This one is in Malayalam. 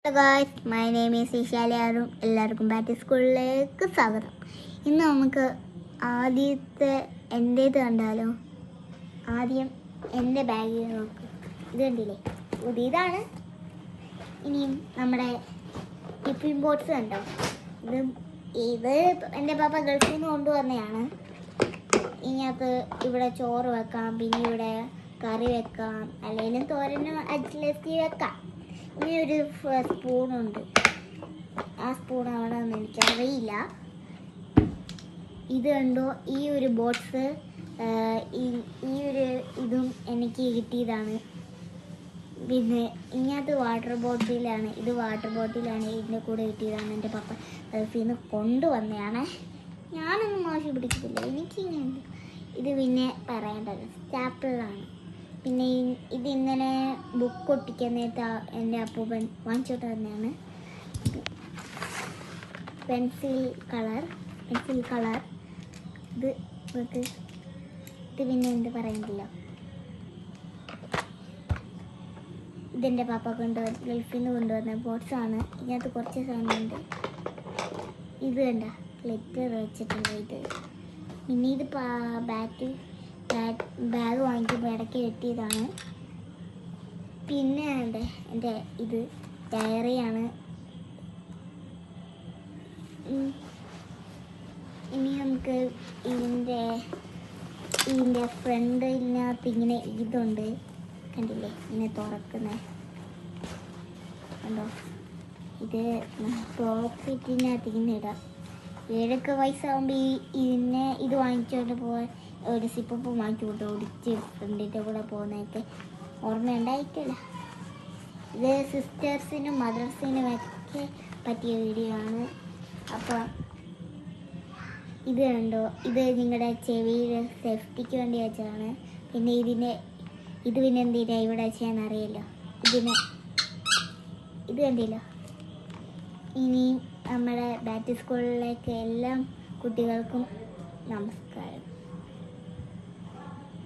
Hello guys, my name is ഇഷാലിയാറും. എല്ലാവർക്കും ബാറ്റ് സ്കൂളിലേക്ക് സ്വാഗതം. ഇന്ന് നമുക്ക് ആദ്യത്തെ എൻ്റേത് കണ്ടാലോ. ആദ്യം എൻ്റെ ബാഗിൽ നോക്കും. ഇത് കണ്ടില്ലേ, പുതിയതാണ്. ഇനിയും നമ്മുടെ ടിഫിൻ ബോക്സ് കണ്ടോ. ഇത് എൻ്റെ പാപ്പ ഗൾഫിൽ നിന്ന് കൊണ്ടുവന്നതാണ്. ഇതിനകത്ത് ഇവിടെ ചോറ് വെക്കാം, പിന്നെ ഇവിടെ കറി വെക്കാം, അല്ലെങ്കിൽ തോരനും അഡ്ജസ്റ്റ് വെക്കാം. ഇനി ഒരു സ്പൂണുണ്ട്. ആ സ്പൂൺ ആവണമെന്ന് എനിക്കറിയില്ല. ഇത് കണ്ടോ, ഈ ഒരു ബോക്സ് ഈ ഒരു ഇതും എനിക്ക് കിട്ടിയതാണ്. പിന്നെ ഇതിനകത്ത് വാട്ടർ ബോട്ടിലാണ്. ഇതിൻ്റെ കൂടെ കിട്ടിയതാണ്. എൻ്റെ പപ്പ ഗൾഫിൽ നിന്ന് കൊണ്ടുവന്നതാണ്. ഞാനൊന്നും മോശം പിടിക്കത്തില്ല, എനിക്കിങ്ങനെ. ഇത് പിന്നെ പറയേണ്ടത് സ്റ്റാപ്പിളാണ്. പിന്നെ ഇത് ഇന്നലെ ബുക്ക് ഒട്ടിക്കാൻ നേരത്തെ എൻ്റെ അപ്പൂപ്പൻ വാങ്ങിച്ചോട്ട് തന്നെയാണ്. പെൻസിൽ കളർ ഇത് പിന്നെ എന്ത് പറയണ്ടല്ലോ. ഇതെൻ്റെ പാപ്പ ഗൾഫിൽ നിന്ന് കൊണ്ടുവന്ന ബോക്സാണ്. ഇതിനകത്ത് കുറച്ച് സാധനമുണ്ട്. ഇത് കണ്ട ലെറ്റർ വെച്ചിട്ടുണ്ട്. ഇത് പിന്നെ ഇത് ബാഗ് വാങ്ങിക്കുമ്പോൾ ഇടയ്ക്ക് കിട്ടിയതാണ്. പിന്നെ എൻ്റെ ഇത് ഡയറിയാണ്. ഇനി നമുക്ക് ഇതിൻ്റെ ഫ്രണ്ടിനകത്ത് ഇങ്ങനെ ഇതുണ്ട്, കണ്ടില്ലേ, ഇങ്ങനെ തുറക്കുന്നത് കണ്ടോ. ഇത് പോക്കറ്റിനകത്ത് ഇങ്ങനെ ഇടാം. 7 വയസ്സാകുമ്പോൾ ഇത് വാങ്ങിച്ചോണ്ട് പോകാൻ ഒരു സിപ്പപ്പ് വാങ്ങിച്ചുകൊണ്ട് ഒടിച്ച് ഫ്രണ്ടിൻ്റെ കൂടെ പോകുന്നതൊക്കെ ഓർമ്മയുണ്ടായിട്ടില്ല. ഇത് സിസ്റ്റേഴ്സിനും മദർസിനും ഒക്കെ പറ്റിയ വീഡിയോ ആണ്. അപ്പോൾ ഇത് കണ്ടോ, ഇത് നിങ്ങളുടെ ചെവിയിൽ സേഫ്റ്റിക്ക് വേണ്ടി വെച്ചതാണ്. പിന്നെ ഇത് പിന്നെ എന്തിനാ ഇവിടെ വെച്ചാന്ന് അറിയില്ലോ. ഇത് കണ്ടില്ലോ. ഇനി നമ്മുടെ ബാറ്റ് സ്കൂളിലേക്ക് എല്ലാ കുട്ടികൾക്കും നമസ്കാരം.